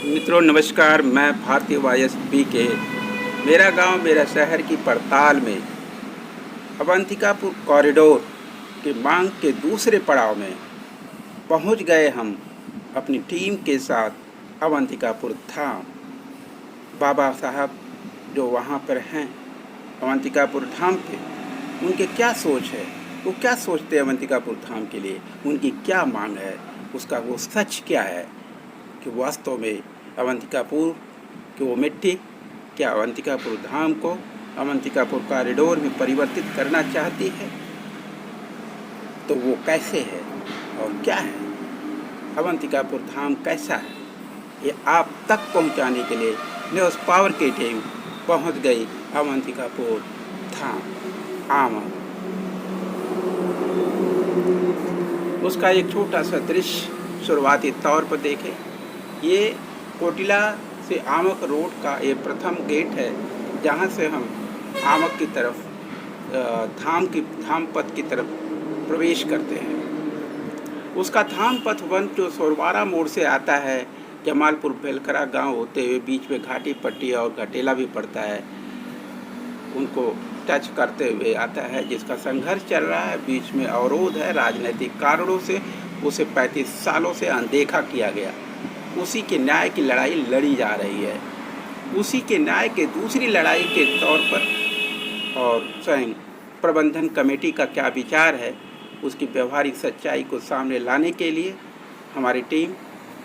मित्रों नमस्कार। मैं भारतीय वायु के मेरा गांव मेरा शहर की पड़ताल में अवंतिकापुर कॉरिडोर की मांग के दूसरे पड़ाव में पहुंच गए हम अपनी टीम के साथ अवंतिकापुर धाम। बाबा साहब जो वहां पर हैं अवंतिकापुर धाम के, उनके क्या सोच है, वो क्या सोचते हैं अवंतिकापुर धाम के लिए, उनकी क्या मांग है, उसका वो सच क्या है कि वास्तव में अवंतिकापुर की वो मिट्टी क्या अवंतिकापुर धाम को अवंतिकापुर कॉरिडोर में परिवर्तित करना चाहती है, तो वो कैसे है और क्या है, अवंतिकापुर धाम कैसा है, ये आप तक पहुंचाने के लिए न्यूज़ पावर की टीम पहुंच गई अवंतिकापुर धाम आमद। उसका एक छोटा सा दृश्य शुरुआती तौर पर देखें। ये कोटिला से आमक रोड का ये प्रथम गेट है, जहाँ से हम आमक की तरफ धाम पथ की तरफ प्रवेश करते हैं। उसका धाम पथ वन जो सोरवारा मोड़ से आता है, जमालपुर बेलखरा गांव होते हुए बीच में घाटी पट्टी और घटेला भी पड़ता है, उनको टच करते हुए आता है, जिसका संघर्ष चल रहा है। बीच में अवरोध है, राजनीतिक कारणों से उसे 35 सालों से अनदेखा किया गया। उसी के न्याय की लड़ाई लड़ी जा रही है। उसी के न्याय के दूसरी लड़ाई के तौर पर और स्वयं प्रबंधन कमेटी का क्या विचार है, उसकी व्यवहारिक सच्चाई को सामने लाने के लिए हमारी टीम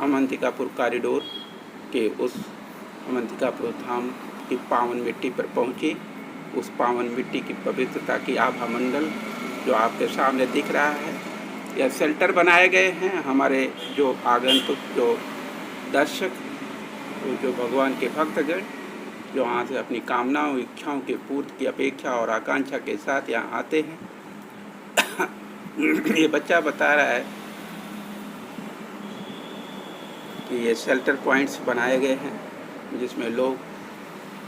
अवंतिकापुर कॉरिडोर के उस अवंतिकापुर धाम की पावन मिट्टी पर पहुंची। उस पावन मिट्टी की पवित्रता की आभा मंडल जो आपके सामने दिख रहा है, यह शेल्टर बनाए गए हैं। हमारे जो आगंतुक जो दर्शक, जो भगवान के भक्तगण जो यहाँ से अपनी कामनाओं इच्छाओं के पूर्ति की अपेक्षा और आकांक्षा के साथ यहाँ आते हैं। ये बच्चा बता रहा है कि ये शेल्टर पॉइंट्स बनाए गए हैं जिसमें लोग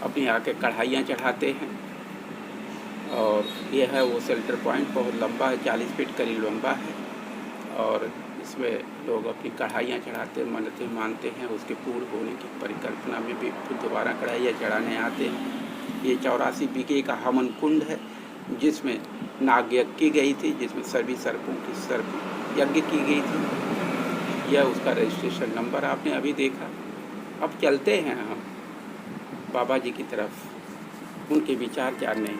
अपनी आके कढ़ाइयाँ चढ़ाते हैं, और ये है वो शेल्टर पॉइंट। बहुत लंबा है, 40 फीट करीब लंबा है, और इसमें लोग अपनी कढ़ाइयाँ चढ़ाते हैं, मन्नतें मानते हैं। उसके पूर्ण होने की परिकल्पना में भी दोबारा कढ़ाइयाँ चढ़ाने आते हैं। ये 84 बीघे का हवन कुंड है जिसमें नाग यज्ञ की गई थी, जिसमें सभी सर्पों की सर्प यज्ञ की गई थी। यह उसका रजिस्ट्रेशन नंबर आपने अभी देखा। अब चलते हैं हम बाबा जी की तरफ, उनके विचार जानने।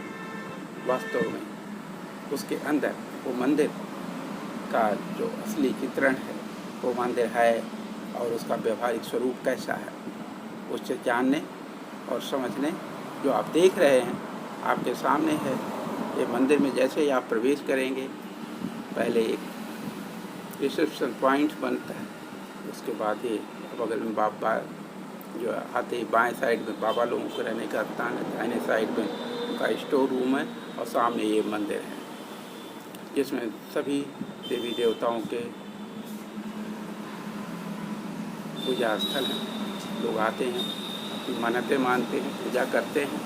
वास्तव में उसके अंदर वो मंदिर का जो असली चित्रण है, वो मंदिर है और उसका व्यवहारिक स्वरूप कैसा है, उससे जानने और समझने। जो आप देख रहे हैं आपके सामने है, ये मंदिर में जैसे ही आप प्रवेश करेंगे, पहले एक रिसेप्शन पॉइंट बनता है, उसके बाद ये बगल में बाबा जो आते ही बाएं साइड में बाबा लोगों को रहने का स्थान है, दाहिने साइड में उनका स्टोर रूम है, और सामने ये मंदिर है जिसमें सभी देवी देवताओं के पूजा स्थल है। लोग आते हैं, अपनी मन्नतें मानते हैं, पूजा करते हैं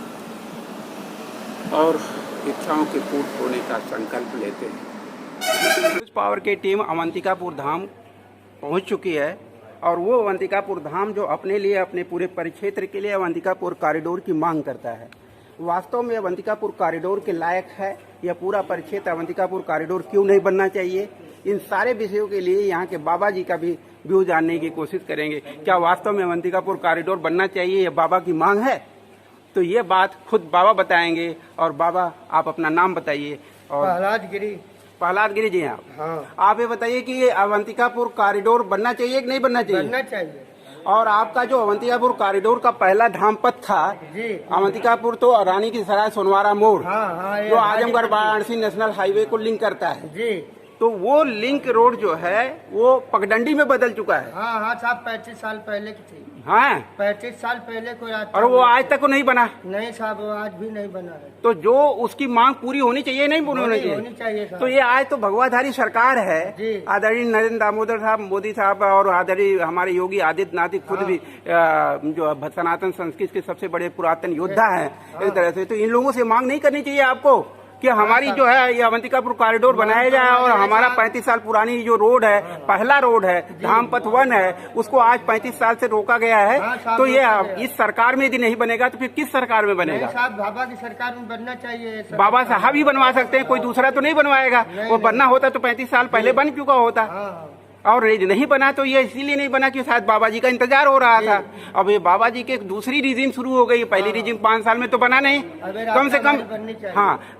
और इच्छाओं के पूर्ण होने का संकल्प लेते हैं। न्यूज़ पावर की टीम अवंतिकापुर धाम पहुंच चुकी है, और वो अवंतिकापुर धाम जो अपने लिए, अपने पूरे परिक्षेत्र के लिए अवंतिकापुर कॉरिडोर की मांग करता है। वास्तव में अवंतिकापुर कॉरिडोर के लायक है यह पूरा परिक्षेत्र। अवंतिकापुर कॉरिडोर क्यों नहीं बनना चाहिए, इन सारे विषयों के लिए यहाँ के बाबा जी का भी व्यू जानने की कोशिश करेंगे। क्या वास्तव में अवंतिकापुर कॉरिडोर बनना चाहिए, यह बाबा की मांग है? तो ये बात खुद बाबा बताएंगे। और बाबा, आप अपना नाम बताइए। और प्रहलाद गिरी जी आप? हाँ। आप ये बताइए कि ये अवंतिकापुर कॉरिडोर बनना चाहिए कि नहीं बनना चाहिए? बनना चाहिए। और आपका जो अवंतिकापुर कॉरिडोर का पहला धाम पथ था जी, अवंतिकापुर, तो रानी की सराय सोनवारा मोड़, हाँ, जो आजमगढ़ वाराणसी नेशनल हाईवे को लिंक करता है जी, तो वो लिंक रोड जो है वो पगडंडी में बदल चुका है। हाँ साहब, 35 साल पहले की थी। हाँ, 35 साल पहले कोई और वो आज तक नहीं बना। नहीं साहब, वो आज भी नहीं बना है। तो जो उसकी मांग पूरी होनी चाहिए, नहीं पूरी होनी चाहिए साहब। तो ये आज तो भगवाधारी सरकार है, आदरणीय नरेंद्र दामोदर साहब मोदी साहब और आदरणीय हमारे योगी आदित्यनाथ खुद भी जो सनातन संस्कृति के सबसे बड़े पुरातन योद्धा हैं एक तरह से। तो इन लोगों से मांग नहीं करनी चाहिए आपको कि हमारी जो है ये अवंतिकापुर कॉरिडोर बनाया जाए और हमारा 35 साल पुरानी जो रोड है, पहला रोड है, धामपथ 1 है, उसको आज 35 साल से रोका गया है। तो ये इस सरकार में यदि नहीं बनेगा तो फिर किस सरकार में बनेगा? साहब बाबा की सरकार में बनना चाहिए। बाबा साहब ही बनवा सकते हैं, कोई दूसरा तो नहीं बनवाएगा। वो बनना होता तो 35 साल पहले बन चुका होता। और नहीं बना तो ये इसीलिए नहीं बना कि शायद बाबा जी का इंतजार हो रहा था। अब ये बाबा जी के दूसरी रिजीम शुरू हो गई, पहली रिजीम 5 साल में तो बना नहीं। कम से कम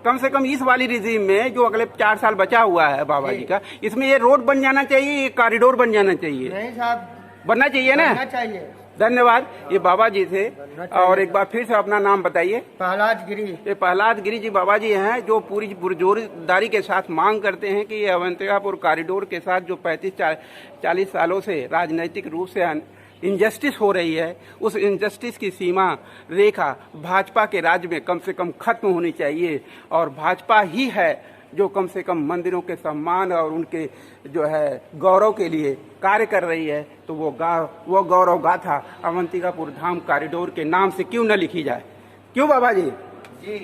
कम से कम इस वाली रिजीम में जो अगले 4 साल बचा हुआ है बाबा जी का, इसमें ये रोड बन जाना चाहिए, ये कॉरिडोर बन जाना चाहिए। नहीं साहब, बनना चाहिए ना। चाहिए। धन्यवाद। ये बाबा जी थे। और एक बार फिर से अपना नाम बताइए। प्रहलाद गिरी। ये प्रहलाद गिरी जी बाबा जी हैं, जो पूरी पुरजोरदारी के साथ मांग करते हैं कि ये अवंतिकापुर कॉरिडोर के साथ जो 35-40 सालों से राजनीतिक रूप से इनजस्टिस हो रही है, उस इनजस्टिस की सीमा रेखा भाजपा के राज्य में कम से कम खत्म होनी चाहिए। और भाजपा ही है जो कम से कम मंदिरों के सम्मान और उनके जो है गौरव के लिए कार्य कर रही है। तो वो गौरव गाथा अवंतिकापुर धाम कॉरिडोर के नाम से क्यों न लिखी जाए? क्यों बाबा जी?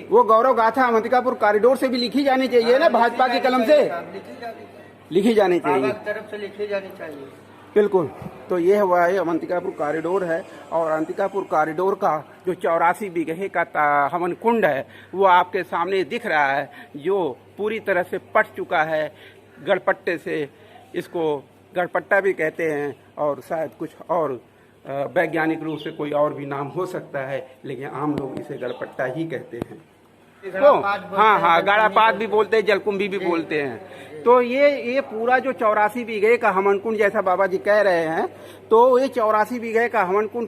वो गौरव गाथा अवंतिकापुर कॉरिडोर से भी लिखी जानी चाहिए ना, भाजपा की कलम से लिखी जानी चाहिए, तरफ से लिखी जानी चाहिए। बिल्कुल। तो ये हुआ है अवंतिकापुर कॉरिडोर है। और अवंतिकापुर कॉरिडोर का जो 84 बीघे का हवन कुंड है वो आपके सामने दिख रहा है, जो पूरी तरह से पट चुका है गड़पट्टे से। इसको गड़पट्टा भी कहते हैं और शायद कुछ और वैज्ञानिक रूप से कोई और भी नाम हो सकता है, लेकिन आम लोग इसे गड़पट्टा ही कहते हैं। तो हाँ, गाड़ापात भी बोलते हैं, जलकुंभी भी बोलते हैं। तो ये पूरा जो 84 बीघे का हवन कुंड जैसा बाबा जी कह रहे हैं, तो ये 84 बीघे का हवन कुंड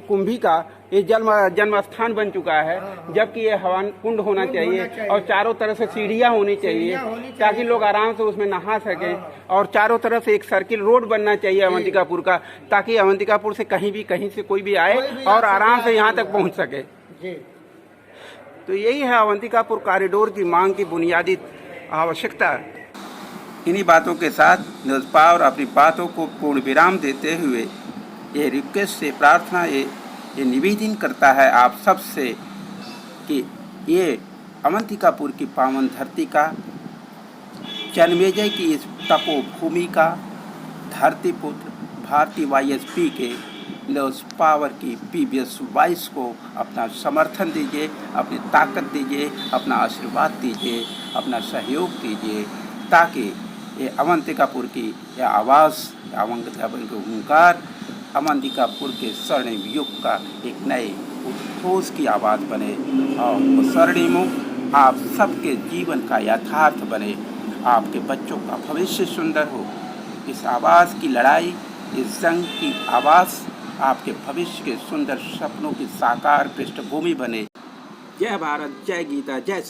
कुंभी का ये जन्म स्थान बन चुका है। जबकि ये हवन कुंड होना चाहिए और चारों तरफ से सीढ़ियां होनी चाहिए ताकि लोग आराम से उसमें नहा सकें। और चारों तरफ से एक सर्किल रोड बनना चाहिए अवंतिकापुर का, ताकि अवंतिकापुर से कहीं से कोई भी आए और आराम से यहाँ तक पहुँच सके। तो यही है अवंतिकापुर कॉरिडोर की मांग की बुनियादी आवश्यकता। इन्हीं बातों के साथ न्यूज़ पावर अपनी बातों को पूर्ण विराम देते हुए ये रिक्वेस्ट से प्रार्थना ये निवेदन करता है आप सब से कि ये अवंतिकापुर की पावन धरती का, जन्मेजय की इस तपोभूमि का धरती पुत्र भारतीय वाईएसपी के न्यूज़ पावर की PBS वाइस को अपना समर्थन दीजिए, अपनी ताकत दीजिए, अपना आशीर्वाद दीजिए, अपना सहयोग दीजिए, ताकि ये अवंतिकापुर की यह आवाज़, अवंतिकापुर के हुंकार अवंतिकापुर के स्वर्णिम युग का एक नए उद्घोष की आवाज़ बने और वो स्वर्णिम आप सबके जीवन का यथार्थ बने, आपके बच्चों का भविष्य सुंदर हो। इस आवाज़ की लड़ाई, इस जंग की आवाज़ आपके भविष्य के सुंदर सपनों की साकार पृष्ठभूमि बने। जय भारत, जय गीता, जय